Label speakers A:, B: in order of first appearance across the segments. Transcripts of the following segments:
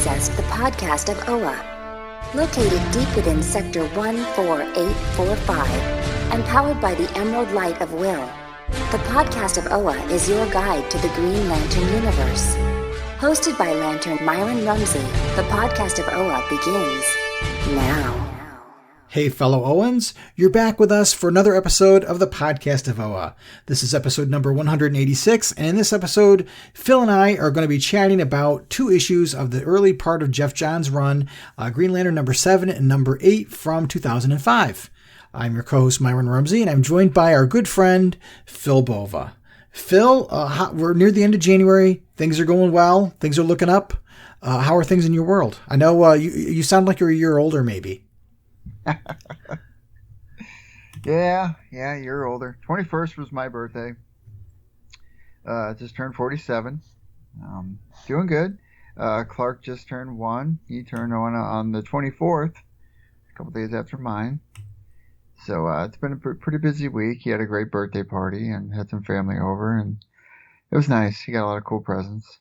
A: accessed the podcast of OA. Located deep within Sector 14845 and powered by the Emerald Light of Will, the podcast of OA is your guide to the Green Lantern universe. Hosted by Lantern Myron Rumsey, the podcast of OA begins now.
B: Hey fellow Owens, you're back with us for another episode of the podcast of OA. This is episode number 186, and in this episode, Phil and I are going to be chatting about two issues of the early part of Geoff Johns' run, Green Lantern number 7 and number 8 from 2005. I'm your co-host Myron Rumsey, and I'm joined by our good friend Phil Bova. Phil, we're near the end of January. Things are going well. Things are looking up. How are things in your world? I know you sound like you're a year older, maybe.
C: Yeah, a year older. 21st was my birthday. Just turned 47. Doing good. Clark just turned 1. He turned on the 24th, a couple days after mine. So it's been a pretty busy week. He had a great birthday party and had some family over, and it was nice. He got a lot of cool presents.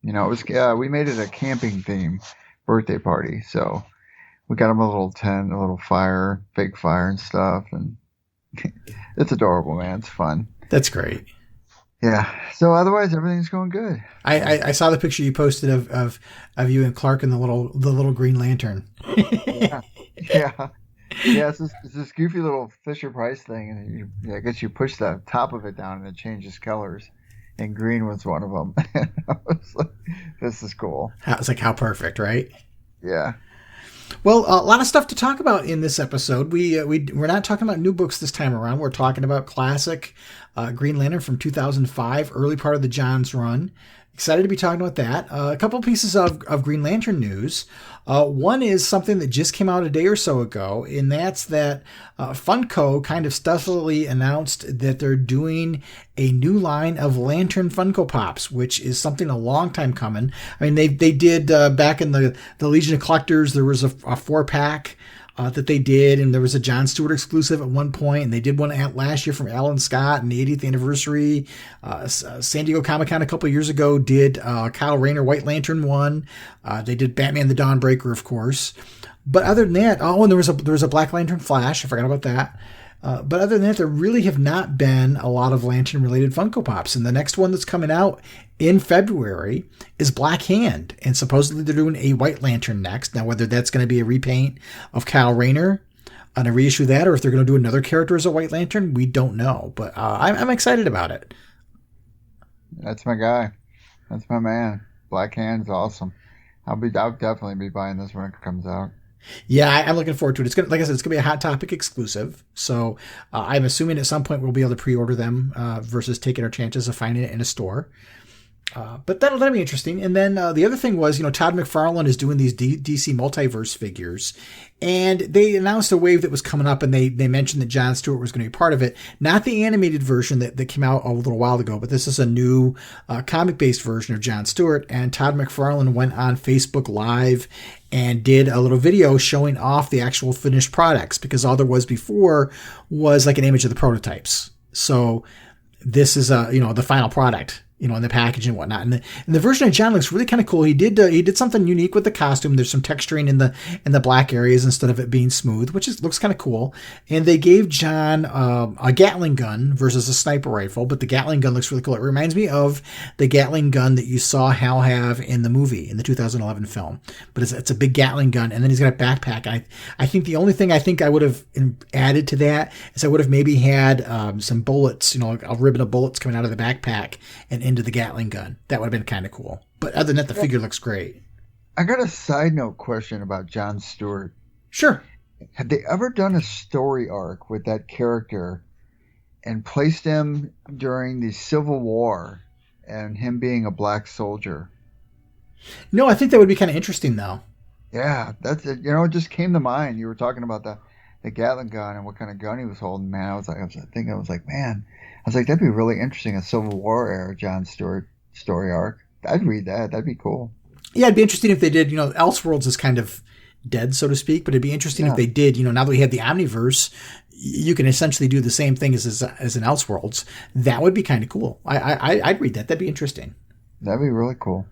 C: You know, it was we made it a camping theme birthday party, so we got him a little tent, a little fire, fake fire and stuff, and it's adorable, man. It's fun.
B: That's great.
C: Yeah. So otherwise, everything's going good.
B: I saw the picture you posted of you and Clark and the little Green Lantern.
C: Yeah. Yeah, it's this goofy little Fisher-Price thing, and I guess you push the top of it down and it changes colors, and green was one of them. I was like, this is cool.
B: It's like, how perfect, right?
C: Yeah.
B: Well, a lot of stuff to talk about in this episode. We're not talking about new books this time around. We're talking about classic Green Lantern from 2005, early part of the Johns run. Excited to be talking about that. A couple pieces of Green Lantern news. One is something that just came out a day or so ago, and that's that Funko kind of stuffily announced that they're doing a new line of Lantern Funko Pops, which is something a long time coming. I mean, they did back in the Legion of Collectors, there was a 4-pack that they did, and there was a John Stewart exclusive at one point, and they did one last year from Alan Scott and the 80th anniversary. San Diego Comic-Con a couple of years ago did Kyle Rayner White Lantern one. They did Batman the Dawnbreaker, of course. But other than that, and there was a Black Lantern Flash. I forgot about that. But other than that, there really have not been a lot of Lantern-related Funko Pops. And the next one that's coming out in February is Black Hand. And supposedly they're doing a White Lantern next. Now, whether that's going to be a repaint of Kyle Rayner and a reissue of that, or if they're going to do another character as a White Lantern, we don't know. But I'm excited about it. That's
C: my guy. That's my man. Black Hand's awesome. I'll definitely be buying this when it comes out.
B: Yeah, I'm looking forward to it. It's gonna, like I said, it's gonna be a Hot Topic exclusive. So I'm assuming at some point we'll be able to pre-order them versus taking our chances of finding it in a store. But that'll be interesting. And then the other thing was, Todd McFarlane is doing these DC Multiverse figures, and they announced a wave that was coming up, and they mentioned that John Stewart was going to be part of it. Not the animated version that came out a little while ago, but this is a new comic-based version of John Stewart. And Todd McFarlane went on Facebook Live and did a little video showing off the actual finished products, because all there was before was like an image of the prototypes. So this is the final product, in the package and whatnot. And the version of John looks really kind of cool. He did something unique with the costume. There's some texturing in the black areas instead of it being smooth, which looks kind of cool. And they gave John a Gatling gun versus a sniper rifle, but the Gatling gun looks really cool. It reminds me of the Gatling gun that you saw Hal have in the movie, in the 2011 film. But it's a big Gatling gun, and then he's got a backpack. I think the only thing I would have added to that is I would have maybe had some bullets, a ribbon of bullets coming out of the backpack and into the Gatling gun. That would have been kind of cool. But other than that, the figure looks great.
C: I got a side note question about John Stewart.
B: Sure.
C: Had they ever done a story arc with that character and placed him during the Civil War and him being a black soldier?
B: No, I think that would be kind of interesting, though.
C: Yeah, that's it. It just came to mind. You were talking about the Gatling gun and what kind of gun he was holding. Man, I was like, man, that'd be really interesting, a Civil War era John Stewart story arc. I'd read that. That'd be cool.
B: Yeah, it'd be interesting if they did. Elseworlds is kind of dead, so to speak, but it'd be interesting if they did. Now that we have the Omniverse, you can essentially do the same thing as an Elseworlds. That would be kind of cool. I'd read that. That'd be interesting.
C: That'd be really cool.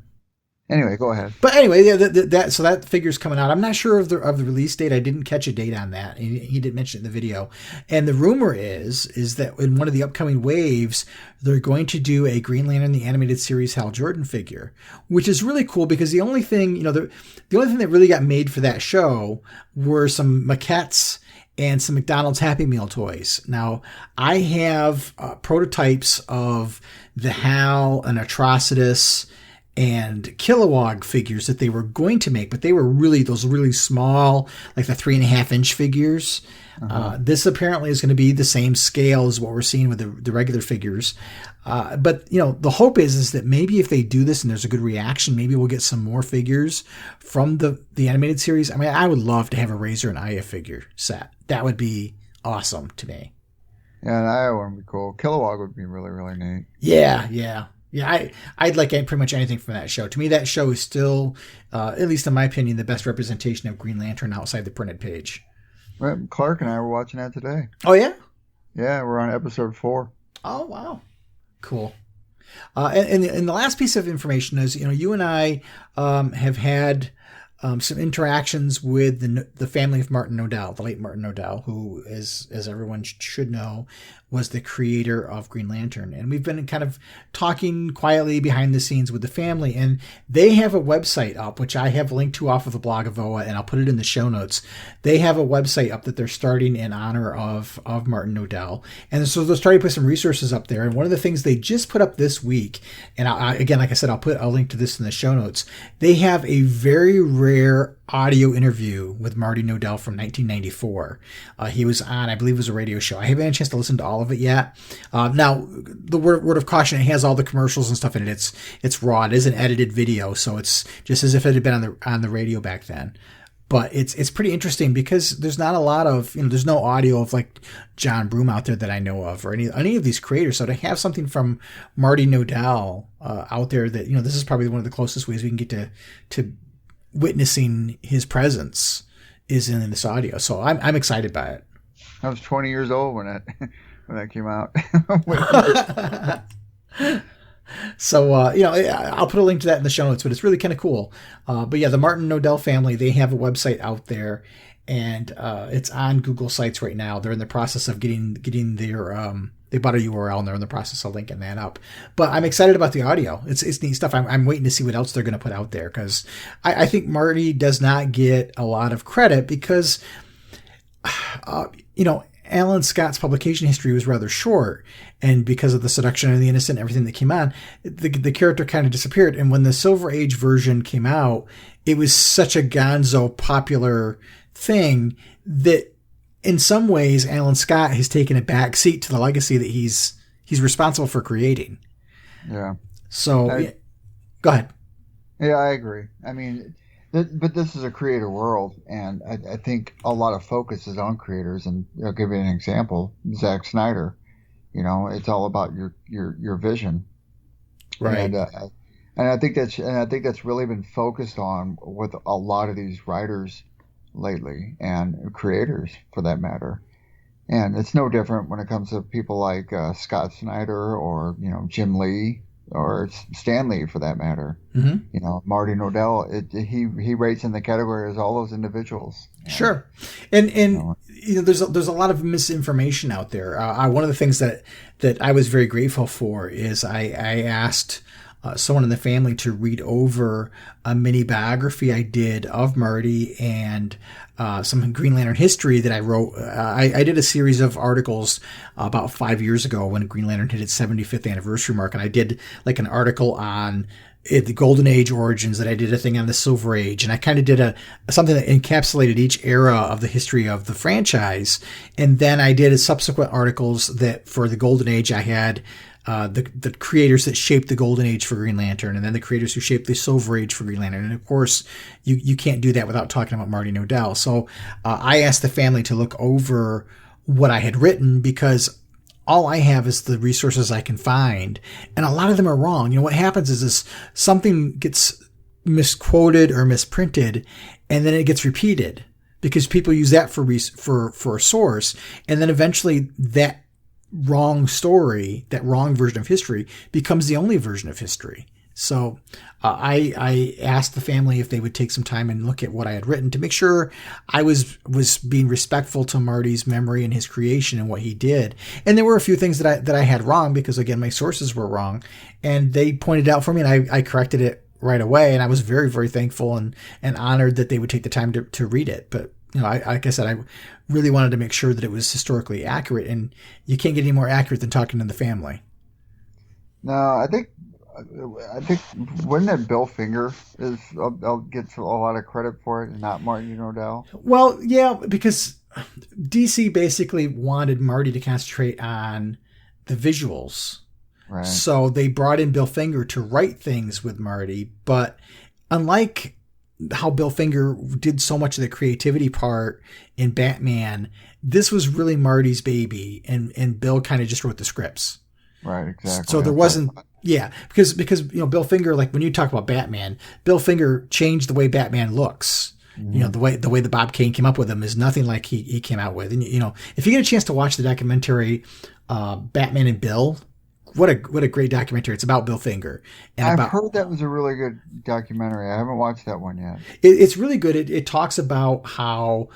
C: Anyway, go ahead.
B: But anyway, yeah, so that figure's coming out. I'm not sure of the release date. I didn't catch a date on that. He didn't mention it in the video. And the rumor is that in one of the upcoming waves, they're going to do a Green Lantern the Animated Series Hal Jordan figure, which is really cool because the only thing, the only thing that really got made for that show were some maquettes and some McDonald's Happy Meal toys. Now, I have prototypes of the Hal and Atrocitus and Kilowog figures that they were going to make, but they were those really small, like the 3.5-inch figures. This apparently is going to be the same scale as what we're seeing with the regular figures. But the hope is that maybe if they do this and there's a good reaction, maybe we'll get some more figures from the animated series. I mean, I would love to have a Razor and Aya figure set. That would be awesome to me.
C: Yeah, an Aya one would be cool. Kilowog would be really, really neat.
B: Yeah. I'd like pretty much anything from that show. To me, that show is still, at least in my opinion, the best representation of Green Lantern outside the printed page.
C: Right, Clark and I were watching that today.
B: Oh, yeah?
C: Yeah, we're on episode 4.
B: Oh, wow. Cool. And the last piece of information is, you and I have had some interactions with the family of Martin Nodell, the late Martin Nodell, who, as everyone should know, was the creator of Green Lantern. And we've been kind of talking quietly behind the scenes with the family. And they have a website up, which I have linked to off of the blog of Voa, and I'll put it in the show notes. They have a website up that they're starting in honor of Martin Nodell. And so they're starting to put some resources up there. And one of the things they just put up this week, and again, like I said, I'll link to this in the show notes. They have a very rare audio interview with Marty Nodell from 1994. He was on, I believe it was a radio show. I haven't had a chance to listen to all of it yet. Now, the word of caution, it has all the commercials and stuff in it. It's raw. It is an edited video, so it's just as if it had been on the radio back then. But it's pretty interesting because there's not a lot of, there's no audio of like John Broome out there that I know of, or any of these creators. So to have something from Marty Nodell out there that, this is probably one of the closest ways we can get to witnessing his presence is in this audio. So I'm excited by it.
C: I was 20 years old when that came out.
B: So, I'll put a link to that in the show notes, but it's really kind of cool. But yeah, the Martin Nodell family, they have a website out there, and it's on Google Sites right now. They're in the process of getting their, they bought a URL and they're in the process of linking that up. But I'm excited about the audio. It's neat stuff. I'm waiting to see what else they're going to put out there, because I think Marty does not get a lot of credit because, Alan Scott's publication history was rather short, and because of the Seduction of the Innocent and everything that came on, the character kind of disappeared. And when the Silver Age version came out, it was such a gonzo popular thing that in some ways Alan Scott has taken a back seat to the legacy that he's responsible for creating.
C: Yeah.
B: So go ahead.
C: Yeah, I agree. I mean, but this is a creator world, and I think a lot of focus is on creators. And I'll give you an example: Zack Snyder. It's all about your vision,
B: right?
C: And I think that's really been focused on with a lot of these writers lately, and creators for that matter. And it's no different when it comes to people like Scott Snyder or Jim Lee. Or Stan Lee, for that matter. Mm-hmm. Marty Nodell. He rates in the category as all those individuals.
B: Sure, and there's a lot of misinformation out there. One of the things that I was very grateful for is I asked someone in the family to read over a mini biography I did of Marty and some Green Lantern history that I wrote. I did a series of articles about 5 years ago when Green Lantern hit its 75th anniversary mark, and I did like an article on the Golden Age origins, that I did a thing on the Silver Age, and I kind of did something that encapsulated each era of the history of the franchise. And then I did subsequent articles that for the Golden Age I had the creators that shaped the Golden Age for Green Lantern, and then the creators who shaped the Silver Age for Green Lantern. And of course, you can't do that without talking about Marty Nodell. So I asked the family to look over what I had written, because all I have is the resources I can find, and a lot of them are wrong. What happens is something gets misquoted or misprinted, and then it gets repeated because people use that for a source, and then eventually that wrong story, that wrong version of history, becomes the only version of history. So I asked the family if they would take some time and look at what I had written to make sure I was being respectful to Marty's memory and his creation and what he did. And there were a few things that I had wrong because, again, my sources were wrong. And they pointed out for me, and I corrected it right away. And I was very, very thankful and honored that they would take the time to read it. But, like I said, I really wanted to make sure that it was historically accurate. And you can't get any more accurate than talking to the family.
C: No, I think wasn't it Bill Finger gets a lot of credit for it and not Martin Nodell?
B: Well, yeah, because DC basically wanted Marty to concentrate on the visuals.
C: Right.
B: So they brought in Bill Finger to write things with Marty, but unlike how Bill Finger did so much of the creativity part in Batman, this was really Marty's baby, and Bill kind of just wrote the scripts.
C: Right, exactly.
B: So there wasn't, because Bill Finger, like when you talk about Batman, Bill Finger changed the way Batman looks. Mm-hmm. The way the Bob Kane came up with him is nothing like he came out with. And if you get a chance to watch the documentary Batman and Bill, what a great documentary! It's about Bill Finger. And
C: I've heard that was a really good documentary. I haven't watched that one yet.
B: It's really good. It talks about how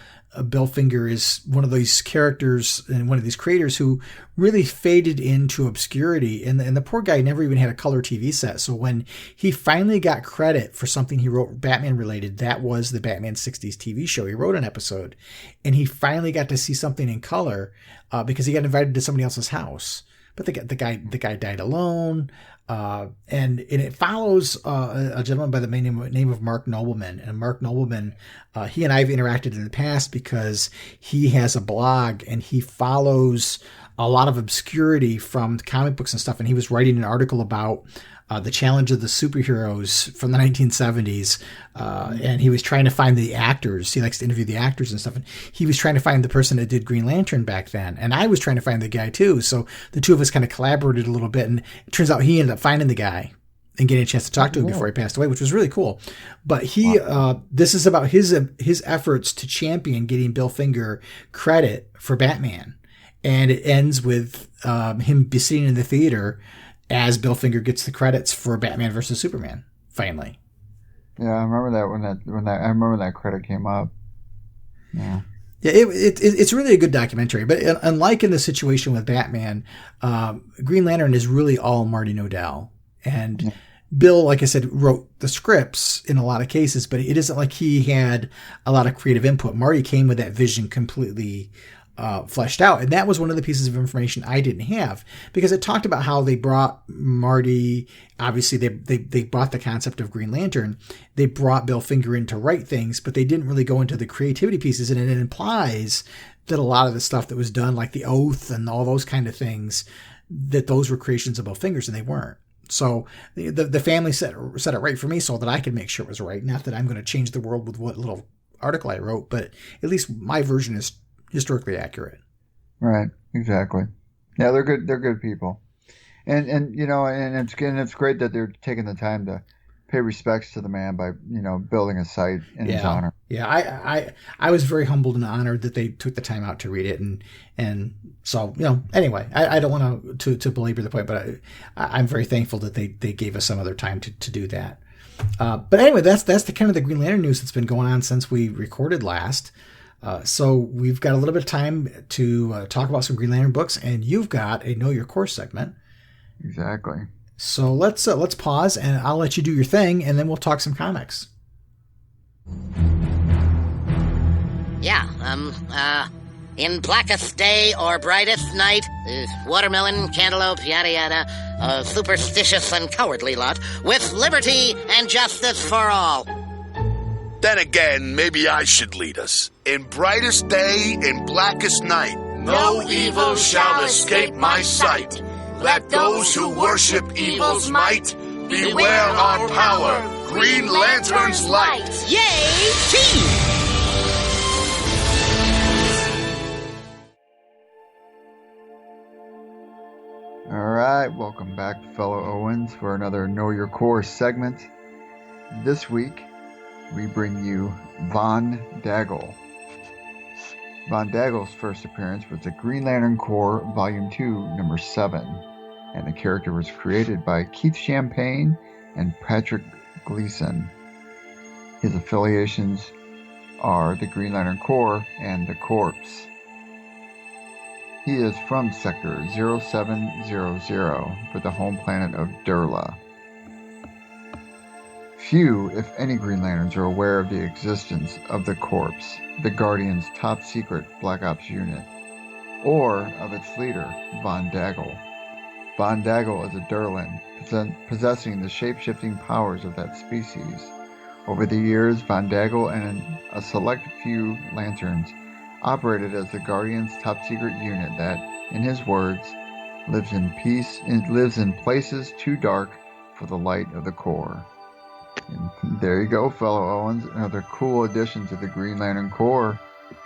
B: Bill Finger is one of these characters and one of these creators who really faded into obscurity. And the poor guy never even had a color TV set. So when he finally got credit for something he wrote Batman related, that was the Batman 60s TV show. He wrote an episode and he finally got to see something in color because he got invited to somebody else's house. But the guy died alone. And it follows a gentleman by the name of Mark Nobleman. And Mark Nobleman, he and I have interacted in the past because he has a blog and he follows a lot of obscurity from comic books and stuff. And he was writing an article about the challenge of the superheroes from the 1970s. And he was trying to find the actors. He likes to interview the actors and stuff. And he was trying to find the person that did Green Lantern back then. And I was trying to find the guy too. So the two of us kind of collaborated a little bit. And it turns out he ended up finding the guy and getting a chance to talk to him before he passed away, which was really cool. But this is about his efforts to champion getting Bill Finger credit for Batman. And it ends with him be sitting in the theater as Bill Finger gets the credits for Batman versus Superman, finally.
C: Yeah, I remember that I remember when that credit came up. Yeah.
B: Yeah, it's really a good documentary. But unlike in the situation with Batman, Green Lantern is really all Martin Nodell. And Bill, like I said, wrote the scripts in a lot of cases, but it isn't like he had a lot of creative input. Marty came with that vision completely fleshed out. And that was one of the pieces of information I didn't have, because it talked about how they brought Marty, obviously they brought the concept of Green Lantern. They brought Bill Finger in to write things, but they didn't really go into the creativity pieces. And it implies that a lot of the stuff that was done, like the Oath and all those kind of things, that those were creations of Bill Finger's, and they weren't. So the family set it right for me so that I could make sure it was right. Not that I'm going to change the world with what little article I wrote, but at least my version is historically accurate.
C: Right. Exactly. Yeah, they're good. They're good people, and it's great that they're taking the time to pay respects to the man by building a site in his honor.
B: Yeah, I was very humbled and honored that they took the time out to read it, and so anyway, I don't want to belabor the point, but I'm very thankful that they gave us some other time to do that. But anyway, that's the kind of the Green Lantern news that's been going on since we recorded last. So we've got a little bit of time to talk about some Green Lantern books, and you've got a Know Your Course segment.
C: Exactly.
B: So let's pause, and I'll let you do your thing, and then we'll talk some comics.
D: Yeah, in blackest day or brightest night, watermelon, cantaloupe, yada yada, a superstitious and cowardly lot, with liberty and justice for all.
E: Then again, maybe I should lead us. In brightest day, in blackest night, no evil shall escape my sight. Let those who worship evil's might beware our power, Green Lantern's light.
D: Yay, team!
C: All right, welcome back, fellow Owens, for another Know Your Course segment. This week, we bring you Von Daggle. Von Daggle's first appearance was at Green Lantern Corps Volume 2, Number 7, and the character was created by Keith Champagne and Patrick Gleason. His affiliations are the Green Lantern Corps and the Corps. He is from Sector 0700 for the home planet of Durla. Few, if any, Green Lanterns are aware of the existence of the Corps, the Guardian's top-secret Black Ops unit, or of its leader, Von Daggle. Von Daggle is a Durlan, possessing the shape-shifting powers of that species. Over the years, Von Daggle and a select few Lanterns operated as the Guardian's top-secret unit that, in his words, lives in places too dark for the light of the Corps. And there you go, fellow Owens. Another cool addition to the Green Lantern Corps,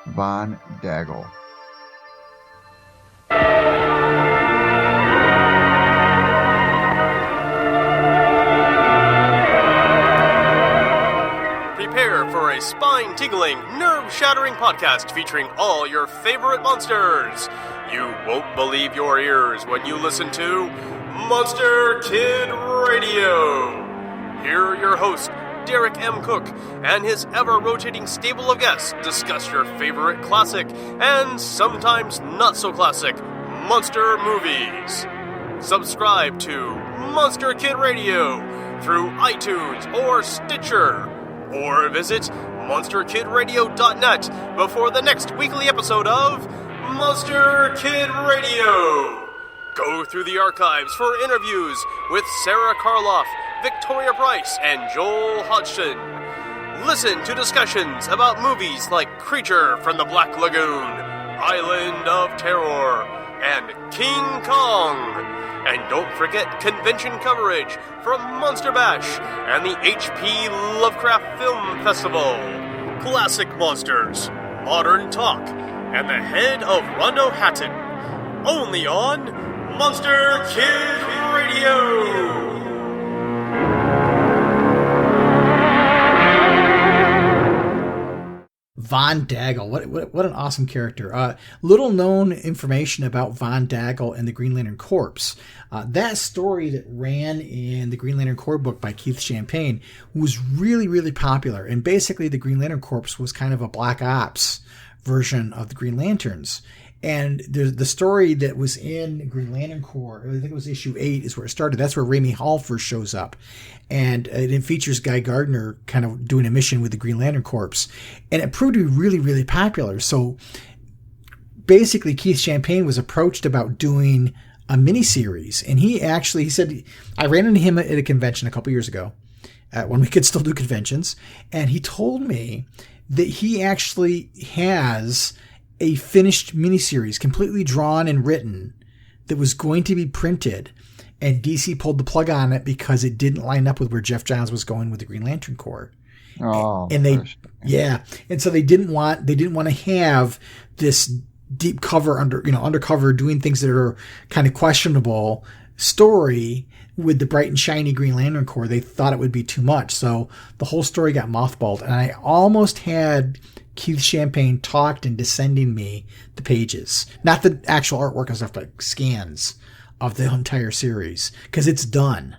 C: Von Daggle.
F: Prepare for a spine-tingling, nerve-shattering podcast featuring all your favorite monsters. You won't believe your ears when you listen to Monster Kid Radio. Here are your hosts, Derek M. Cook, and his ever-rotating stable of guests discuss your favorite classic and sometimes not-so-classic monster movies. Subscribe to Monster Kid Radio through iTunes or Stitcher, or visit monsterkidradio.net before the next weekly episode of Monster Kid Radio. Go through the archives for interviews with Sarah Karloff, Victoria Price, and Joel Hodgson. Listen to discussions about movies like Creature from the Black Lagoon, Island of Terror, and King Kong. And don't forget convention coverage from Monster Bash and the H.P. Lovecraft Film Festival. Classic monsters, modern talk, and the head of Rondo Hatton. Only on Monster Kid Radio.
B: Von Daggle, what an awesome character. Little known information about Von Daggle and the Green Lantern Corps. That story that ran in the Green Lantern Corps book by Keith Champagne was really, really popular. And basically the Green Lantern Corps was kind of a Black Ops version of the Green Lanterns. And the story that was in Green Lantern Corps, I think it was issue 8 is where it started. That's where Ramey Hall first shows up. And it features Guy Gardner kind of doing a mission with the Green Lantern Corps. And it proved to be really, really popular. So basically Keith Champagne was approached about doing a miniseries. And he said, I ran into him at a convention a couple years ago when we could still do conventions. And he told me that he actually has a finished miniseries, completely drawn and written, that was going to be printed, and DC pulled the plug on it because it didn't line up with where Geoff Johns was going with the Green Lantern Corps.
C: Oh,
B: and and so they didn't want to have this deep cover undercover doing things that are kind of questionable story with the bright and shiny Green Lantern Corps. They thought it would be too much, so the whole story got mothballed, and I almost had Keith Champagne talked into sending me the pages, not the actual artwork and stuff, but scans of the entire series, because it's done.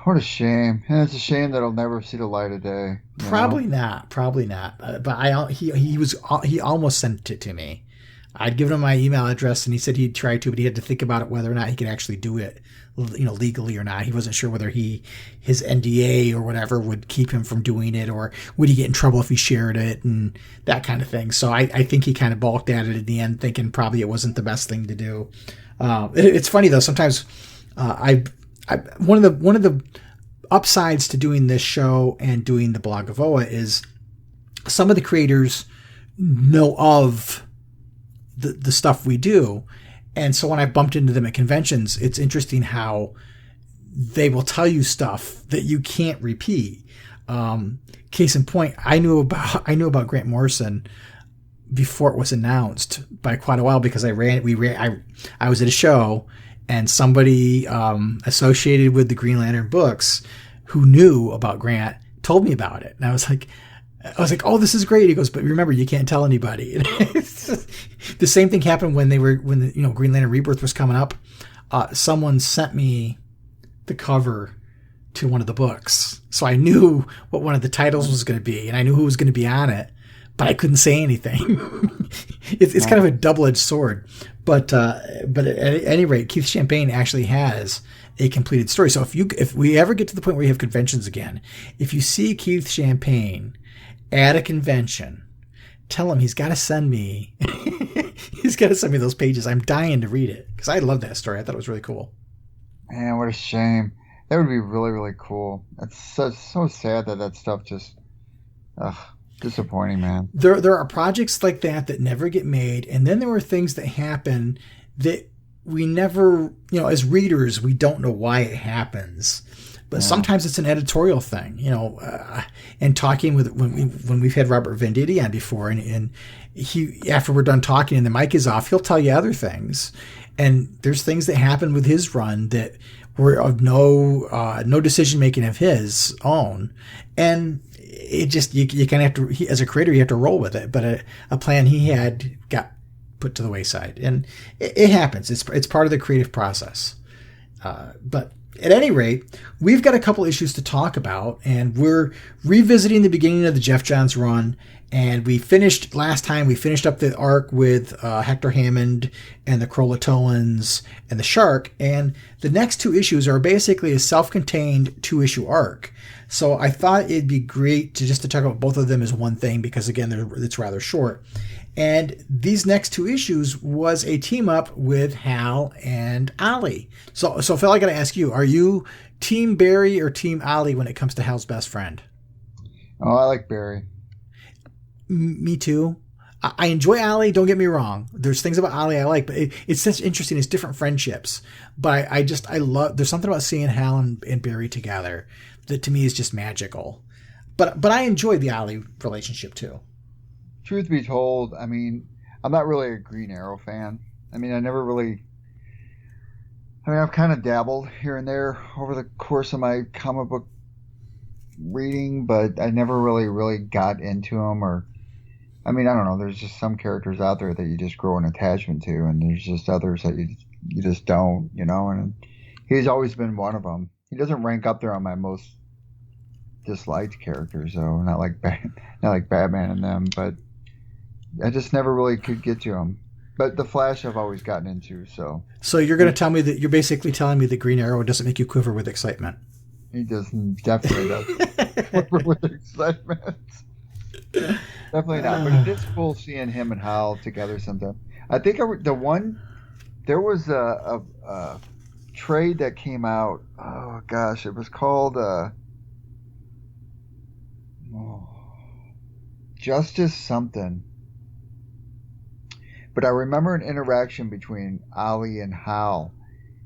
C: What a shame. And it's a shame that it'll never see the light of day.
B: Probably not. But he almost sent it to me. I'd given him my email address, and he said he'd try to, but he had to think about it whether or not he could actually do it, legally or not. He wasn't sure whether his NDA or whatever would keep him from doing it, or would he get in trouble if he shared it and that kind of thing. So I think he kind of balked at it in the end, thinking probably it wasn't the best thing to do. It's funny though. Sometimes one of the upsides to doing this show and doing the blog of OA is some of the creators know of the stuff we do. And so when I bumped into them at conventions, it's interesting how they will tell you stuff that you can't repeat. Case in point, I knew about Grant Morrison before it was announced by quite a while, because I was at a show, and somebody associated with the Green Lantern books who knew about Grant told me about it. And I was like, oh, this is great. He goes, but remember, you can't tell anybody. The same thing happened when the Green Lantern Rebirth was coming up. Someone sent me the cover to one of the books. So I knew what one of the titles was going to be, and I knew who was going to be on it, but I couldn't say anything. It's kind of a double-edged sword. But at any rate, Keith Champagne actually has a completed story. So if we ever get to the point where we have conventions again, if you see Keith Champagne at a convention, tell him he's got to send me those pages. I'm dying to read it because I love that story. I thought it was really cool.
C: Man, what a shame. That would be really, really cool. It's so sad that stuff just disappointing, man.
B: There are projects like that never get made, and then there were things that happen that we never, as readers, we don't know why it happens. But sometimes it's an editorial thing, and talking with when we've had Robert Venditti on before, and he, after we're done talking and the mic is off, he'll tell you other things. And there's things that happen with his run that were of no decision making of his own, and it just you kind of have to, as a creator, you have to roll with it. But a plan he had got put to the wayside, and it happens. It's part of the creative process. But at any rate, we've got a couple issues to talk about, and we're revisiting the beginning of the Geoff Johns run. And we finished last time. We finished up the arc with Hector Hammond and the Krolatoans and the Shark. And the next two issues are basically a self-contained 2-issue arc. So I thought it'd be great to talk about both of them as one thing because, again, it's rather short. And these next two issues was a team up with Hal and Ollie. So Phil, I got to ask you: are you Team Barry or Team Ollie when it comes to Hal's best friend?
C: Oh, I like Barry.
B: Me too. I enjoy Ollie, don't get me wrong. There's things about Ollie I like, but it's such interesting. It's different friendships. But I love, there's something about seeing Hal and Barry together that to me is just magical. But I enjoy the Ollie relationship too.
C: Truth be told, I mean, I'm not really a Green Arrow fan. I mean, I've kind of dabbled here and there over the course of my comic book reading, but I never really got into them I don't know. There's just some characters out there that you just grow an attachment to, and there's just others that you just don't, and he's always been one of them. He doesn't rank up there on my most disliked characters, though. Not like Batman and them, but I just never really could get to him. But the Flash I've always gotten into, so. So
B: you're going to tell me that you're basically telling me that Green Arrow doesn't make you quiver with excitement?
C: He definitely does. Quiver with excitement. Definitely not, but it is cool seeing him and Hal together sometime. I think there was a trade that came out. Oh gosh, it was called Justice something. But I remember an interaction between Ollie and Hal,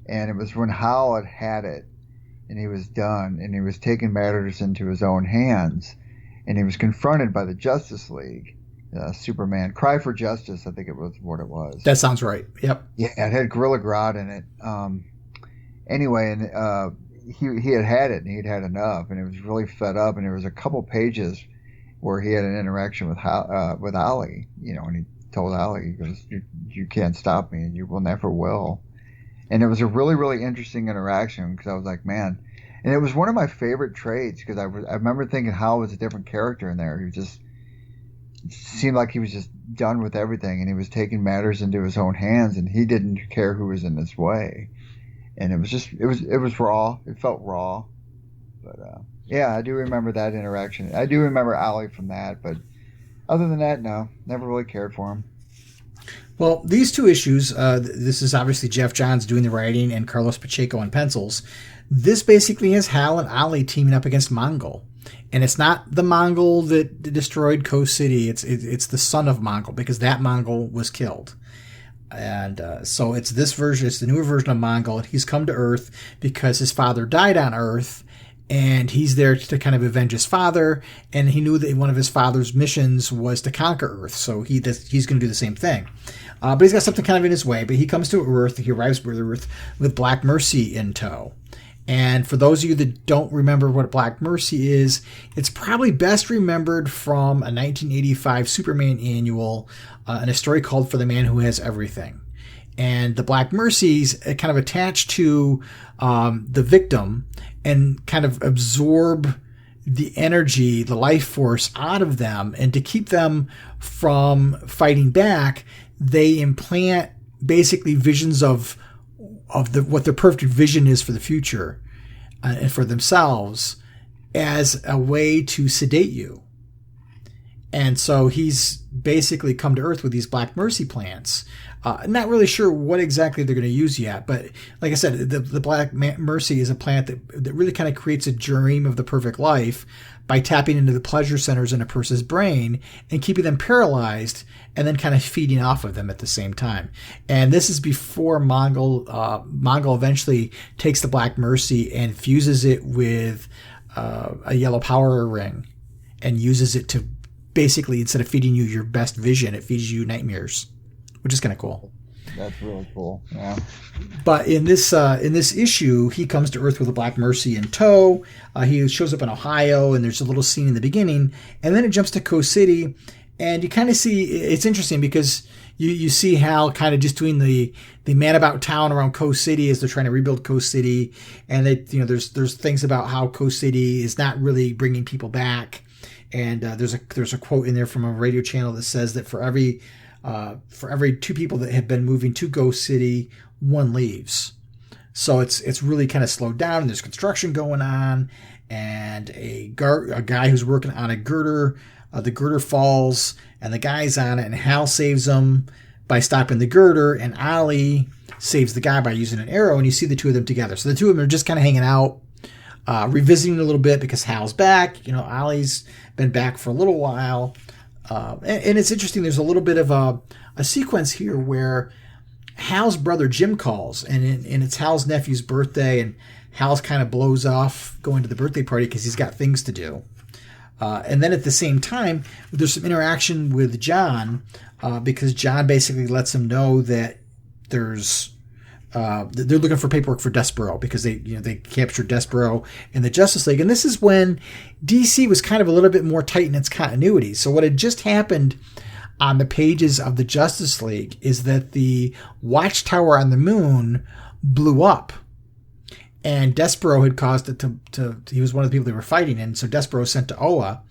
C: and it was when Hal had it, and he was done, and he was taking matters into his own hands. And he was confronted by the Justice League, Superman. Cry for Justice, I think it was what it was.
B: That sounds right. Yep.
C: Yeah, it had Gorilla Grodd in it. Anyway, and he had it, and he'd had enough, and he was really fed up. And there was a couple pages where he had an interaction with Ollie, and he told Ollie, he goes, "You can't stop me, and you will never will." And it was a really, really interesting interaction because I was like, man. And it was one of my favorite trades because I remember thinking Hal was a different character in there. He just seemed like he was just done with everything, and he was taking matters into his own hands, and he didn't care who was in his way. And it was raw. It felt raw. But yeah, I do remember that interaction. I do remember Ollie from that, but other than that, no, never really cared for him.
B: Well, these two issues, this is obviously Geoff Johns doing the writing and Carlos Pacheco on pencils. This basically is Hal and Ollie teaming up against Mongol. And it's not the Mongol that destroyed Coast City. It's the son of Mongol, because that Mongol was killed. And so it's this version. It's the newer version of Mongol. He's come to Earth because his father died on Earth. And he's there to kind of avenge his father. And he knew that one of his father's missions was to conquer Earth. So he's going to do the same thing. But he's got something kind of in his way. But he comes to Earth. He arrives with Earth with Black Mercy in tow. And for those of you that don't remember what Black Mercy is, it's probably best remembered from a 1985 Superman annual in a story called For the Man Who Has Everything. and the Black Mercies kind of attach to the victim and kind of absorb the energy, the life force out of them. And to keep them from fighting back, they implant basically visions of what their perfect vision is for the future and for themselves as a way to sedate you. And so he's basically come to Earth with these Black Mercy plants. Not really sure what exactly they're going to use yet, but like I said, the Black Mercy is a plant that really kind of creates a dream of the perfect life by tapping into the pleasure centers in a person's brain and keeping them paralyzed and then kind of feeding off of them at the same time. And this is before Mongol eventually takes the Black Mercy and fuses it with a yellow power ring and uses it to basically, instead of feeding you your best vision, it feeds you nightmares, which is kind of cool.
C: That's really cool. Yeah.
B: But in this issue, he comes to Earth with a Black Mercy in tow. He shows up in Ohio, and there's a little scene in the beginning, and then it jumps to Coast City, and you kind of see, it's interesting because you see Hal kind of just doing the man about town around Coast City as they're trying to rebuild Coast City, and there's things about how Coast City is not really bringing people back. And there's a quote in there from a radio channel that says that for every 2 people that have been moving to Ghost City, 1 leaves. So it's really kind of slowed down. And there's construction going on, and a guy who's working on a girder, the girder falls, and the guy's on it, and Hal saves him by stopping the girder, and Ollie saves the guy by using an arrow, and you see the 2 of them together. So the 2 of them are just kind of hanging out, revisiting a little bit because Hal's back. Ollie's been back for a little while. And it's interesting, there's a little bit of a sequence here where Hal's brother Jim calls, and it's Hal's nephew's birthday, and Hal's kind of blows off going to the birthday party because he's got things to do. And then at the same time, there's some interaction with John because John basically lets him know that they're looking for paperwork for Despero because they captured Despero in the Justice League. And this is when DC was kind of a little bit more tight in its continuity. So what had just happened on the pages of the Justice League is that the watchtower on the moon blew up. And Despero had caused it he was one of the people they were fighting. And so Despero was sent to Oa.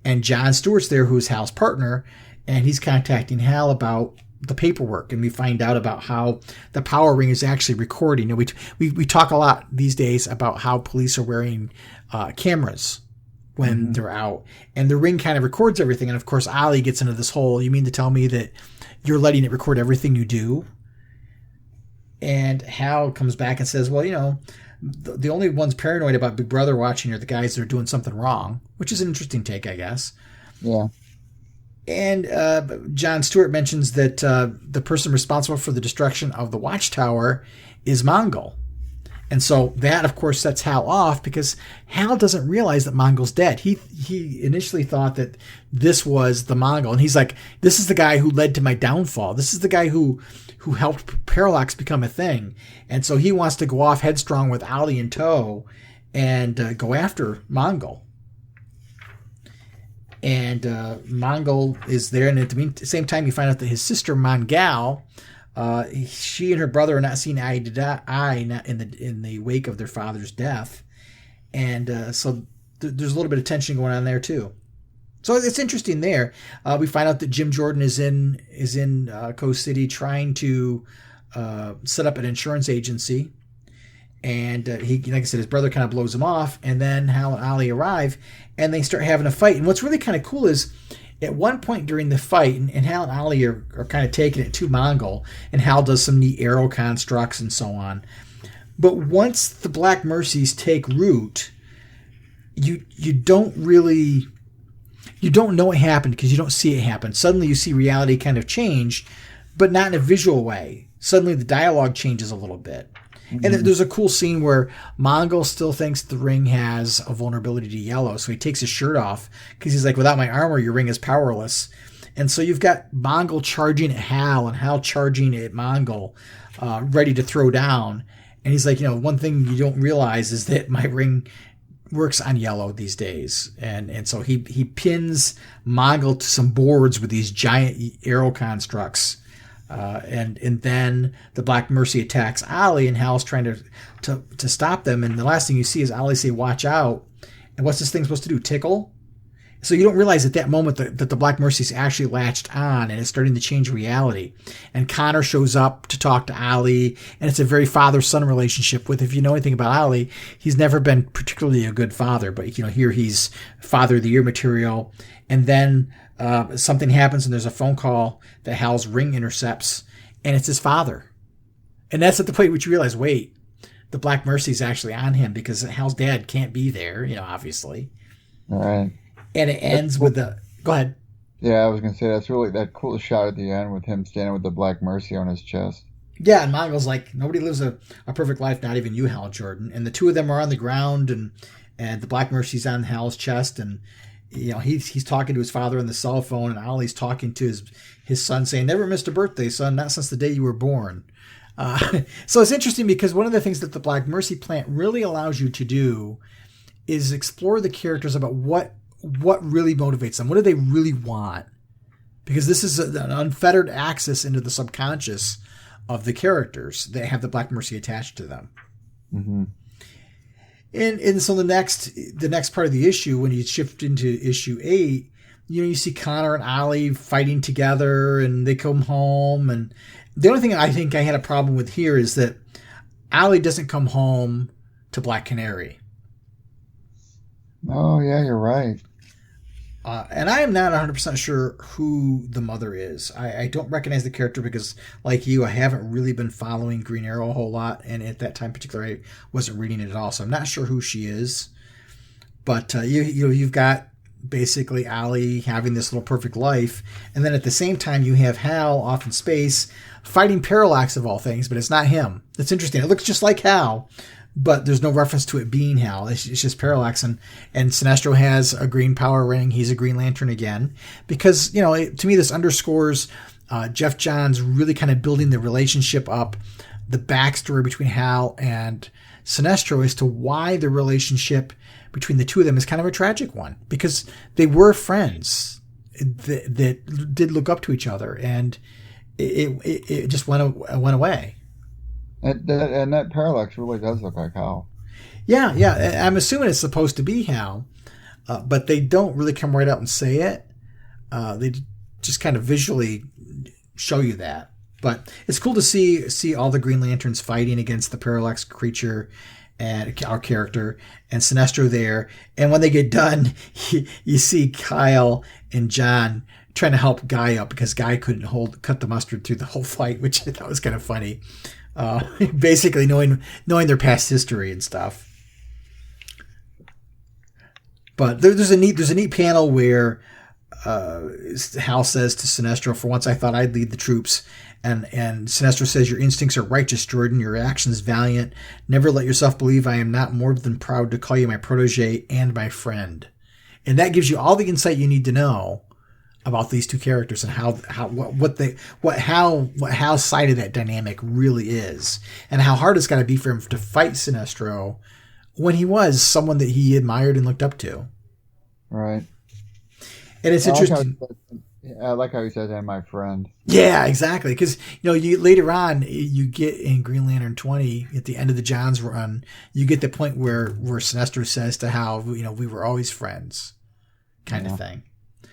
B: And John Stewart's there, who's Hal's partner. And he's contacting Hal about the paperwork, and we find out about how the power ring is actually recording. We talk a lot these days about how police are wearing cameras when they're out, and the ring kind of records everything. And of course, Ollie gets into this whole, you mean to tell me that you're letting it record everything you do? And Hal comes back and says, well, the only ones paranoid about Big Brother watching are the guys that are doing something wrong, which is an interesting take, I guess.
C: Yeah.
B: And John Stewart mentions that the person responsible for the destruction of the watchtower is Mongol. And so that, of course, sets Hal off because Hal doesn't realize that Mongol's dead. He initially thought that this was the Mongol. And he's like, this is the guy who led to my downfall. This is the guy who helped Parallax become a thing. And so he wants to go off headstrong with Ollie in tow and go after Mongol. And Mongol is there, and at the same time, you find out that his sister Mongal, she and her brother are not seen eye to eye in the wake of their father's death, and so there's a little bit of tension going on there too. So it's interesting there. We find out that Jim Jordan is in Coast City trying to set up an insurance agency. And he, like I said, his brother kind of blows him off, and then Hal and Ollie arrive, and they start having a fight. And what's really kind of cool is, at one point during the fight, and Hal and Ollie are kind of taking it to Mongol, and Hal does some neat arrow constructs and so on. But once the Black Mercies take root, you don't know what happened because you don't see it happen. Suddenly you see reality kind of change, but not in a visual way. Suddenly the dialogue changes a little bit. And there's a cool scene where Mongol still thinks the ring has a vulnerability to yellow, so he takes his shirt off because he's like, without my armor, your ring is powerless. And so you've got Mongol charging at Hal and Hal charging at Mongol, ready to throw down. And he's like, one thing you don't realize is that my ring works on yellow these days. And so he pins Mongol to some boards with these giant arrow constructs. And then the Black Mercy attacks Ollie, and Hal's trying to stop them. And the last thing you see is Ollie say, "Watch out!" And what's this thing supposed to do? Tickle? So you don't realize at that moment that the Black Mercy's actually latched on and it's starting to change reality. And Connor shows up to talk to Ollie, and it's a very father-son relationship with, if you know anything about Ollie, he's never been particularly a good father, but here he's Father of the Year material. And then something happens and there's a phone call that Hal's ring intercepts, and it's his father. And that's at the point which you realize, wait, the Black Mercy's actually on him because Hal's dad can't be there, obviously.
C: All right.
B: And it ends with the... Go ahead.
C: Yeah, I was going to say, that's really that cool shot at the end with him standing with the Black Mercy on his chest.
B: Yeah, and Mongo's like, nobody lives a perfect life, not even you, Hal Jordan. And the two of them are on the ground, and the Black Mercy's on Hal's chest, and he's talking to his father on the cell phone, and Ollie's talking to his son, saying, "Never missed a birthday, son, not since the day you were born." So it's interesting because one of the things that the Black Mercy plant really allows you to do is explore the characters about what really motivates them. What do they really want? Because this is an unfettered access into the subconscious of the characters that have the Black Mercy attached to them.
C: Mm-hmm.
B: And so the next part of the issue, when you shift into issue 8, you see Connor and Ollie fighting together, and they come home. And the only thing I think I had a problem with here is that Ollie doesn't come home to Black Canary.
C: Oh, yeah, you're right.
B: And I am not 100% sure who the mother is. I don't recognize the character because, like you, I haven't really been following Green Arrow a whole lot. And at that time particularly, I wasn't reading it at all. So I'm not sure who she is. But you've got basically Ollie having this little perfect life. And then at the same time, you have Hal off in space fighting Parallax of all things. But it's not him. It's interesting. It looks just like Hal, but there's no reference to it being Hal. It's just Parallax. And Sinestro has a green power ring. He's a Green Lantern again. Because, to me, this underscores Geoff Johns really kind of building the relationship up, the backstory between Hal and Sinestro as to why the relationship between the two of them is kind of a tragic one. Because they were friends that did look up to each other. And it just went away.
C: And that Parallax really does look like Hal.
B: Yeah. I'm assuming it's supposed to be Hal, but they don't really come right out and say it. They just kind of visually show you that. But it's cool to see all the Green Lanterns fighting against the Parallax creature and our character and Sinestro there. And when they get done, you see Kyle and John trying to help Guy up because Guy couldn't cut the mustard through the whole fight, which I thought was kind of funny. Basically knowing their past history and stuff. But there's a neat panel where Hal says to Sinestro, "For once I thought I'd lead the troops." And Sinestro says, "Your instincts are righteous, Jordan. Your actions valiant. Never let yourself believe I am not more than proud to call you my protege and my friend." And that gives you all the insight you need to know about these two characters and what Hal's side of that dynamic really is, and how hard it's got to be for him to fight Sinestro when he was someone that he admired and looked up to.
C: Right.
B: And it's interesting.
C: I like how he said that, my friend.
B: Yeah, exactly. Because you later on you get in Green Lantern 20 at the end of the Johns run, you get the point where Sinestro says to Hal, we were always friends, kind of thing.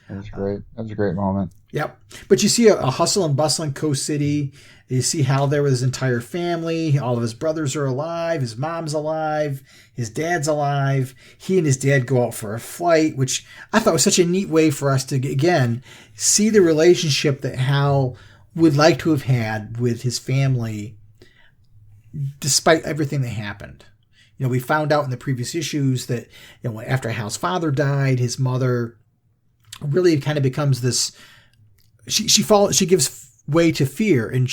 C: That was great. That was a great moment.
B: Yep. But you see a hustle and bustle in Coast City. You see Hal there with his entire family. All of his brothers are alive. His mom's alive. His dad's alive. He and his dad go out for a flight, which I thought was such a neat way for us to, again, see the relationship that Hal would like to have had with his family despite everything that happened. We found out in the previous issues that after Hal's father died, his mother really kind of becomes this. She gives way to fear, and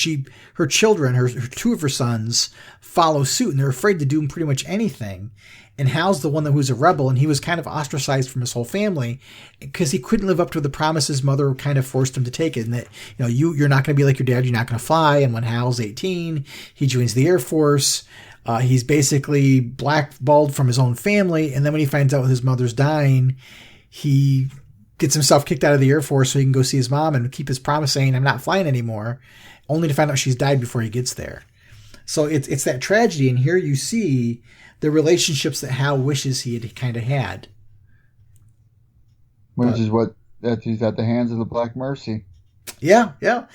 B: her children, her two of her sons, follow suit, and they're afraid to do pretty much anything. And Hal's the one who's a rebel, and he was kind of ostracized from his whole family because he couldn't live up to the promise his mother kind of forced him to take it, and that you're not going to be like your dad, you're not going to fly. And when Hal's 18, he joins the Air Force. He's basically blackballed from his own family, and then when he finds out his mother's dying, he gets himself kicked out of the Air Force so he can go see his mom and keep his promise saying, I'm not flying anymore, only to find out she's died before he gets there. So it's that tragedy, and here you see the relationships that Hal wishes he had kind of had.
C: Which is what he's at the hands of the Black Mercy.
B: Yeah.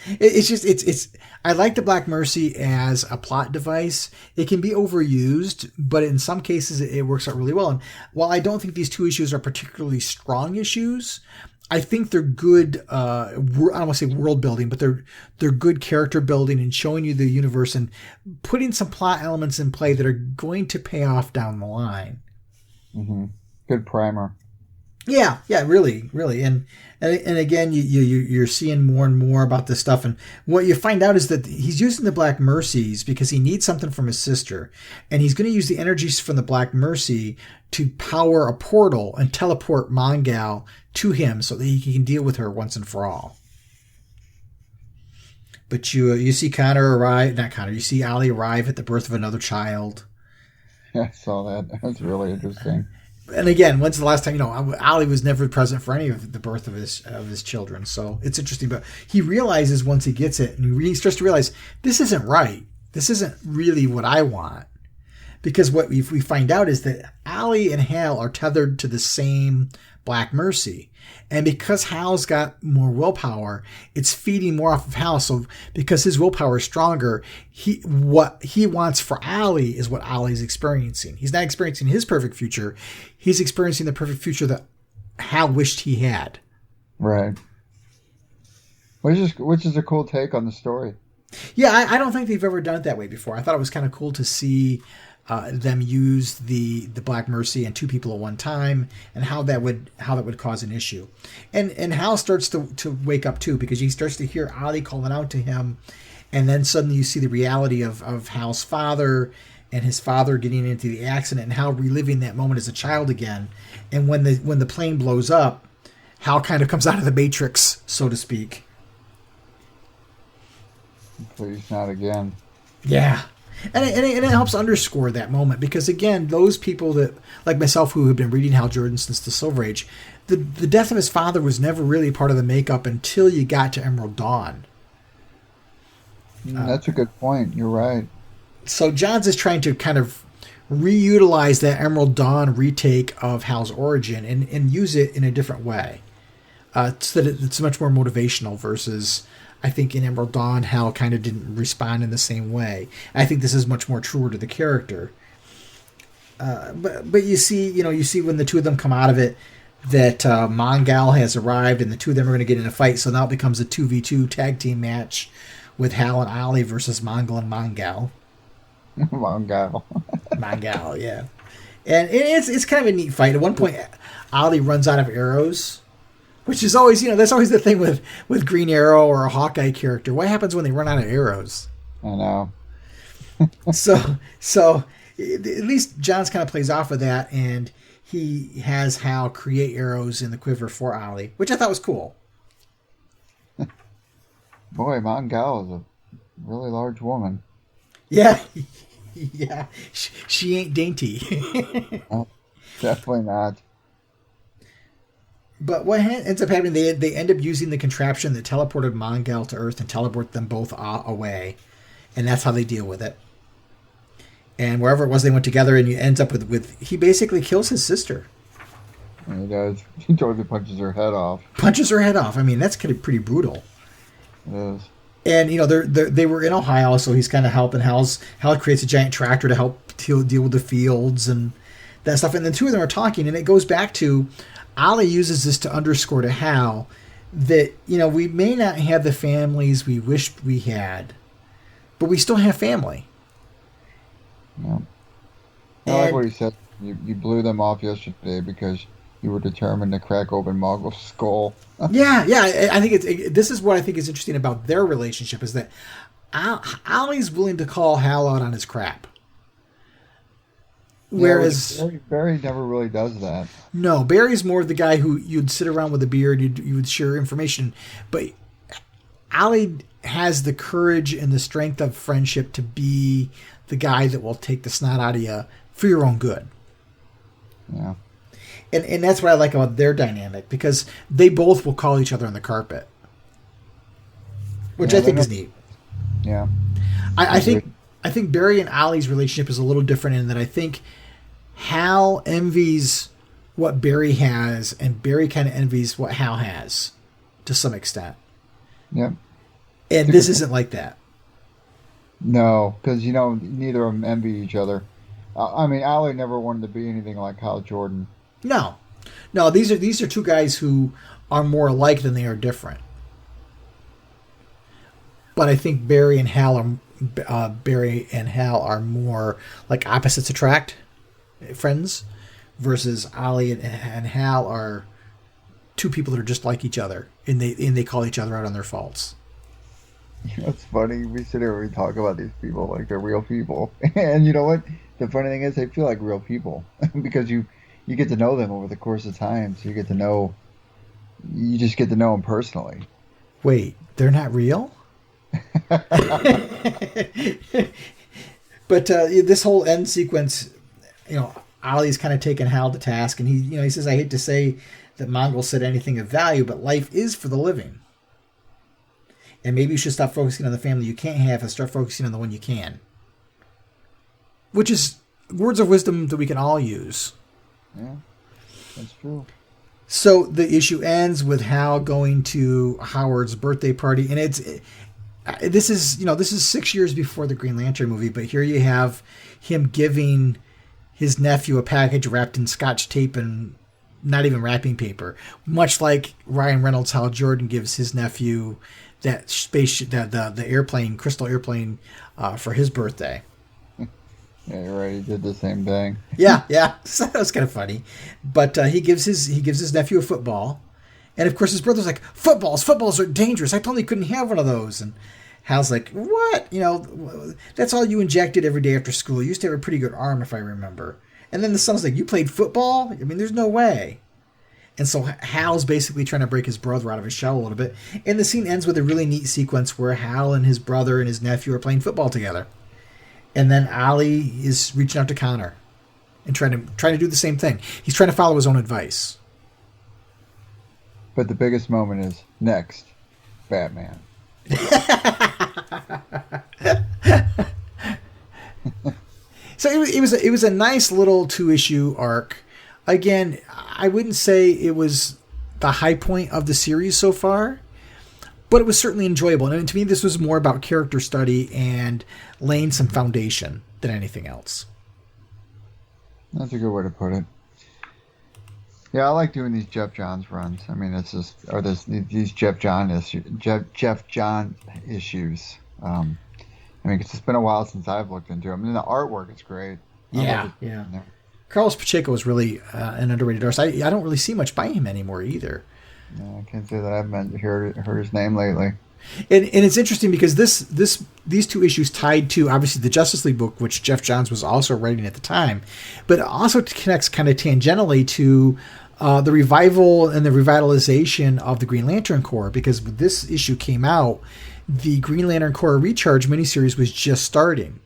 B: It's I like the Black Mercy as a plot device. It can be overused, but in some cases it works out really well. And while I don't think these two issues are particularly strong issues, I think they're good, I don't want to say world building, but they're good character building and showing you the universe and putting some plot elements in play that are going to pay off down the line.
C: Mm-hmm. Good primer.
B: Yeah, really. And again, you're seeing more and more about this stuff. And what you find out is that he's using the Black Mercies because he needs something from his sister. And he's going to use the energies from the Black Mercy to power a portal and teleport Mongal to him so that he can deal with her once and for all. But you see you see Ollie arrive at the birth of another child.
C: Yeah, I saw that. That's really interesting.
B: And again, when's the last time, Ollie was never present for any of the birth of his children. So it's interesting. But he realizes once he gets it, and he starts to realize, this isn't right. This isn't really what I want. Because what we find out is that Ollie and Hal are tethered to the same Black Mercy. And because Hal's got more willpower, it's feeding more off of Hal. So because his willpower is stronger, what he wants for Ollie is what Ollie's experiencing. He's not experiencing his perfect future. He's experiencing the perfect future that Hal wished he had.
C: Right. Which is a cool take on the story.
B: Yeah, I don't think they've ever done it that way before. I thought it was kind of cool to see them use the Black Mercy and two people at one time, and how that would cause an issue. And Hal starts to wake up too, because he starts to hear Ollie calling out to him, and then suddenly you see the reality of Hal's father and his father getting into the accident, and Hal reliving that moment as a child again. And when the plane blows up, Hal kind of comes out of the Matrix, so to speak.
C: Please not again.
B: Yeah. And it helps underscore that moment, because, again, those people that, like myself, who have been reading Hal Jordan since the Silver Age, the death of his father was never really part of the makeup until you got to Emerald Dawn.
C: That's a good point. You're right.
B: So Johns is trying to kind of reutilize that Emerald Dawn retake of Hal's origin and use it in a different way, so that it's much more motivational versus... I think in Emerald Dawn, Hal kind of didn't respond in the same way. I think this is much more truer to the character. But you see when the two of them come out of it, that Mongal has arrived, and the two of them are going to get in a fight. So now it becomes a 2v2 tag team match with Hal and Ollie versus Mongol and Mongal. Mongal, yeah. And it's kind of a neat fight. At one point, Ollie runs out of arrows. Which is always, that's always the thing with Green Arrow or a Hawkeye character. What happens when they run out of arrows?
C: I know.
B: So at least Johns kind of plays off of that, and he has Hal create arrows in the quiver for Ollie, which I thought was cool.
C: Boy, Mongal is a really large woman.
B: Yeah. Yeah. She ain't dainty.
C: No, definitely not.
B: But what ends up happening, they end up using the contraption that teleported Mongal to Earth and teleport them both away. And that's how they deal with it. And wherever it was, they went together, and he ends up with he basically kills his sister.
C: And he does. He totally punches her head off.
B: I mean, that's kind of pretty brutal.
C: It is.
B: And, they were in Ohio, so he's kind of helping. Hal creates a giant tractor to help deal with the fields and that stuff. And the two of them are talking, and it goes back to... Ollie uses this to underscore to Hal that, we may not have the families we wished we had, but we still have family.
C: Yeah. I like what he said. You blew them off yesterday because you were determined to crack open Mogul's skull.
B: Yeah. I think this is what I think is interesting about their relationship, is that Ollie's willing to call Hal out on his crap. Whereas
C: Barry never really does that.
B: No, Barry's more the guy who you'd sit around with a beer and you would share information. But Ollie has the courage and the strength of friendship to be the guy that will take the snot out of you for your own good.
C: Yeah.
B: And that's what I like about their dynamic, because they both will call each other on the carpet, which I think is neat.
C: Yeah.
B: I think Barry and Ollie's relationship is a little different in that I think Hal envies what Barry has, and Barry kind of envies what Hal has to some extent.
C: Yeah.
B: And this isn't like that.
C: No, because, neither of them envy each other. I mean, Ollie never wanted to be anything like Hal Jordan.
B: No, these are two guys who are more alike than they are different. But I think Barry and Hal are more like opposites attract, friends, versus Ollie and Hal are two people that are just like each other, and they call each other out on their faults.
C: It's funny. We sit here and we talk about these people like they're real people, and you know what? The funny thing is, they feel like real people because you get to know them over the course of time. So you just get to know them personally.
B: Wait, they're not real? But this whole end sequence, Ollie's kind of taking Hal to task, and he says, "I hate to say that Mongol said anything of value, but life is for the living. And maybe you should stop focusing on the family you can't have and start focusing on the one you can." Which is words of wisdom that we can all use.
C: Yeah, that's true.
B: So the issue ends with Hal going to Howard's birthday party, and this is 6 years before the Green Lantern movie, but here you have him giving his nephew a package wrapped in Scotch tape and not even wrapping paper, much like Ryan Reynolds' Hal Jordan gives his nephew that spaceship, the airplane, crystal airplane, for his birthday.
C: Yeah, you're right. He did the same thing.
B: Yeah. So that was kind of funny. But he gives his nephew a football, and of course his brother's like, footballs are dangerous. I told him he couldn't have one of those. And Hal's like, what? That's all you injected every day after school. You used to have a pretty good arm, if I remember. And then the son's like, you played football? I mean, there's no way. And so Hal's basically trying to break his brother out of his shell a little bit. And the scene ends with a really neat sequence where Hal and his brother and his nephew are playing football together. And then Ollie is reaching out to Connor and trying to do the same thing. He's trying to follow his own advice.
C: But the biggest moment is next, Batman.
B: So it was a nice little 2-issue arc. Again, I wouldn't say it was the high point of the series so far, but it was certainly enjoyable. And to me, this was more about character study and laying some foundation than anything else.
C: That's a good way to put it. Yeah, I like doing these Geoff Johns runs. I mean, it's just these Geoff Johns issues. I mean, 'cause it's been a while since I've looked into them. And the artwork is great.
B: Yeah. Carlos Pacheco is really an underrated artist. I don't really see much by him anymore either.
C: No, I can't say that I've heard his name lately.
B: And it's interesting because these 2 issues tied to obviously the Justice League book, which Geoff Johns was also writing at the time, but it also connects kind of tangentially to the revival and the revitalization of the Green Lantern Corps, because when this issue came out, the Green Lantern Corps Recharge miniseries was just starting.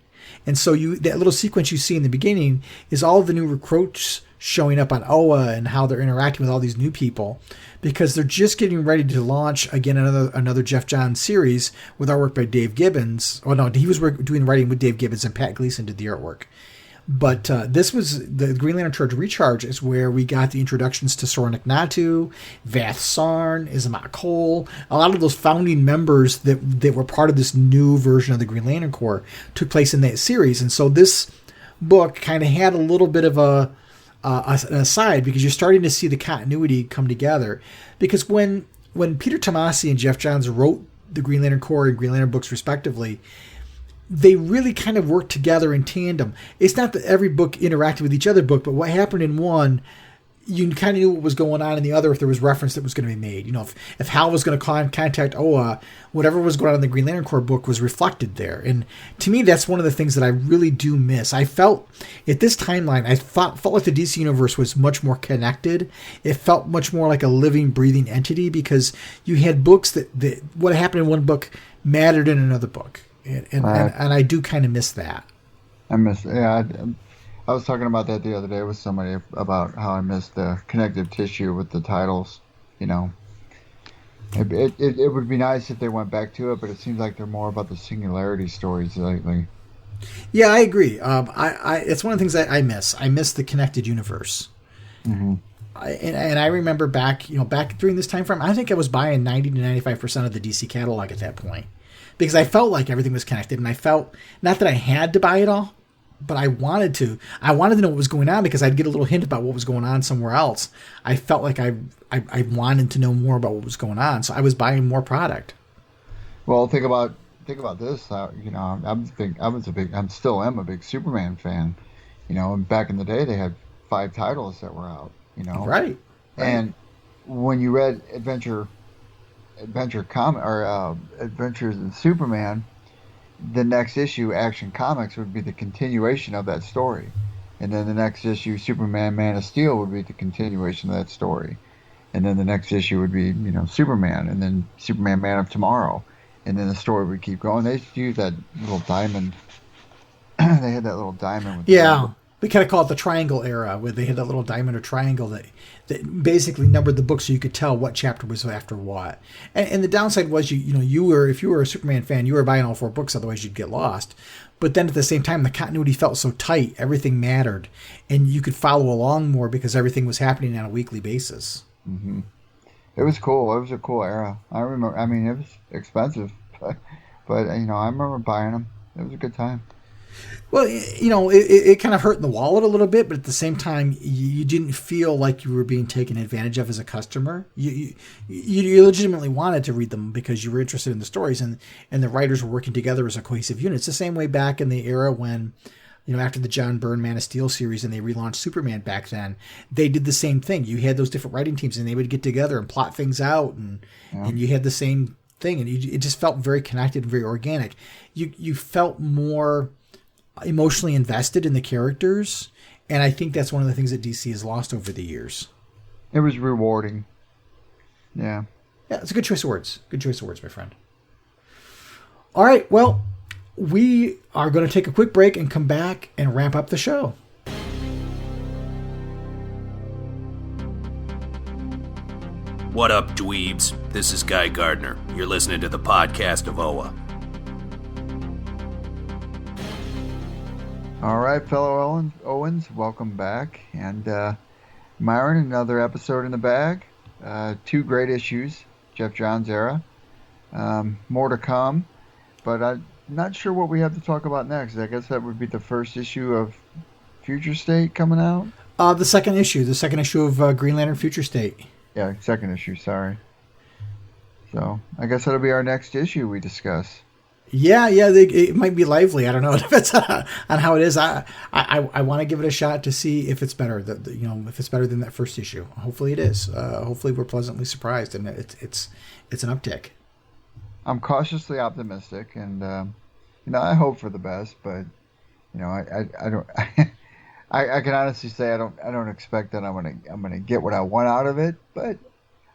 B: And so that little sequence you see in the beginning is all of the new recruits showing up on Oa and how they're interacting with all these new people, because they're just getting ready to launch again another Geoff Johns series with artwork by Dave Gibbons. Oh no, he was doing writing with Dave Gibbons, and Pat Gleason did the artwork. But this was the Green Lantern Recharge is where we got the introductions to Soranik Natu, Vath Sarn, Izamak Cole. A lot of those founding members that were part of this new version of the Green Lantern Corps took place in that series. And so this book kind of had a little bit of an aside, because you're starting to see the continuity come together. Because when Peter Tomasi and Geoff Johns wrote the Green Lantern Corps and Green Lantern books respectively, they really kind of worked together in tandem. It's not that every book interacted with each other book, but what happened in one, you kind of knew what was going on in the other if there was reference that was going to be made. If Hal was going to contact Oa, whatever was going on in the Green Lantern Corps book was reflected there. And to me, that's one of the things that I really do miss. I felt, at this timeline, I felt like the DC Universe was much more connected. It felt much more like a living, breathing entity, because you had books that what happened in one book mattered in another book. And I do kind of miss that.
C: I I was talking about that the other day with somebody about how I missed the connective tissue with the titles. You know, it would be nice if they went back to it, but it seems like they're more about the singularity stories lately.
B: Yeah, I agree. It's one of the things that I miss. I miss the connected universe.
C: Mm-hmm.
B: And I remember back during this time frame, I think I was buying 90 to 95% of the DC catalog at that point, because I felt like everything was connected, and I felt not that I had to buy it all, but I wanted to. I wanted to know what was going on because I'd get a little hint about what was going on somewhere else. I felt like I wanted to know more about what was going on, so I was buying more product.
C: Well, think about this. You know, I still am a big Superman fan. You know, and back in the day, they had 5 titles that were out. You know,
B: right.
C: And when you read Adventures in Superman, the next issue, Action Comics, would be the continuation of that story, and then the next issue, Superman, Man of Steel, would be the continuation of that story, and then the next issue would be, you know, Superman, and then Superman, Man of Tomorrow, and then the story would keep going. They used to use that little diamond. They had that little diamond. With
B: we kind of call it the triangle era, where they had that little diamond or triangle that basically numbered the book so you could tell what chapter was after what. And the downside was, if you were a Superman fan, you were buying all 4 books, otherwise you'd get lost. But then at the same time, the continuity felt so tight, everything mattered, and you could follow along more because everything was happening on a weekly basis.
C: Mm-hmm. It was cool. It was a cool era. I remember. I mean, it was expensive, but I remember buying them. It was a good time.
B: Well, it kind of hurt in the wallet a little bit, but at the same time, you didn't feel like you were being taken advantage of as a customer. You legitimately wanted to read them because you were interested in the stories, and the writers were working together as a cohesive unit. It's the same way back in the era when, after the John Byrne Man of Steel series and they relaunched Superman back then, they did the same thing. You had those different writing teams, and they would get together and plot things out, and you had the same thing, and it just felt very connected and very organic. You felt more emotionally invested in the characters, and I think that's one of the things that DC has lost over the years.
C: It was rewarding. Yeah,
B: it's a good choice of words. Good choice of words, my friend. All right, well, we are going to take a quick break and come back and wrap up the show.
G: What up, dweebs? This is Guy Gardner. You're listening to the podcast of OA.
C: All right, fellow Owens, welcome back. And Myron, another episode in the bag. 2 great issues, Geoff Johns era. More to come, but I'm not sure what we have to talk about next. I guess that would be the first issue of Future State coming out.
B: The second issue of Green Lantern Future State.
C: Yeah, second issue, sorry. So I guess that'll be our next issue we discuss.
B: Yeah, it might be lively. I don't know. It depends on how it is. I want to give it a shot to see if it's better. If it's better than that first issue. Hopefully it is. Hopefully we're pleasantly surprised, and it's an uptick.
C: I'm cautiously optimistic, and I hope for the best, but I don't. I can honestly say I don't expect that I'm gonna get what I want out of it, but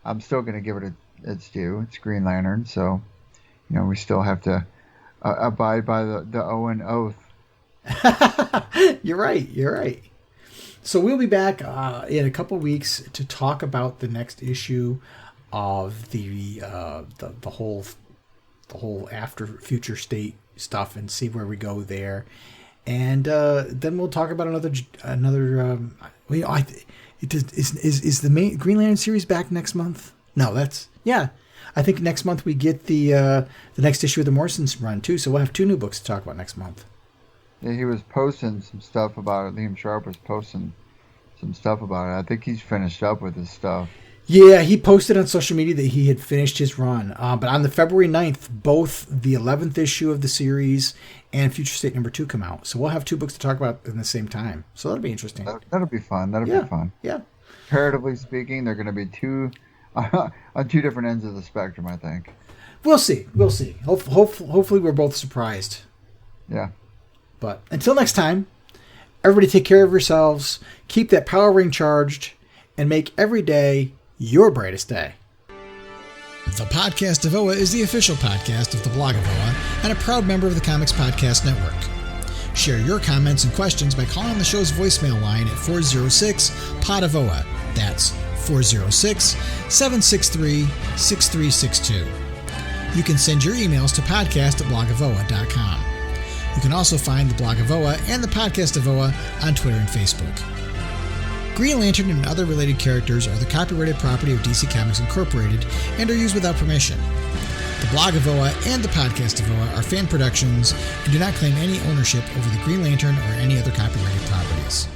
C: I'm still gonna give it its due. It's Green Lantern, so we still have to abide by the Owen oath.
B: You're right. So we'll be back in a couple weeks to talk about the next issue of the whole after Future State stuff and see where we go there, and then we'll talk about another. Is the main Green Lantern series back next month? No, I think next month we get the next issue of the Morrison's run too, so we'll have 2 new books to talk about next month.
C: Yeah, he was posting some stuff about it. Liam Sharp was posting some stuff about it. I think he's finished up with his stuff.
B: Yeah, he posted on social media that he had finished his run. But on the February 9th, both the 11th issue of the series and Future State number 2 come out. So we'll have 2 books to talk about in the same time. So that'll be interesting.
C: That'll be fun. Be fun.
B: Yeah.
C: Comparatively speaking, they're going to be 2 on 2 different ends of the spectrum, I think.
B: We'll see. Hopefully we're both surprised.
C: Yeah.
B: But until next time, everybody take care of yourselves, keep that power ring charged, and make every day your brightest day. The Podcast of OA is the official podcast of the blog of OA and a proud member of the Comics Podcast Network. Share your comments and questions by calling the show's voicemail line at 406-POD-OA. That's 406-763-6362. You can send your emails to podcast@blogofOA.com. You can also find the Blog of OA and the Podcast of OA on Twitter and Facebook. Green Lantern and other related characters are the copyrighted property of DC Comics Incorporated and are used without permission. The Blog of OA and the Podcast of OA are fan productions and do not claim any ownership over the Green Lantern or any other copyrighted properties.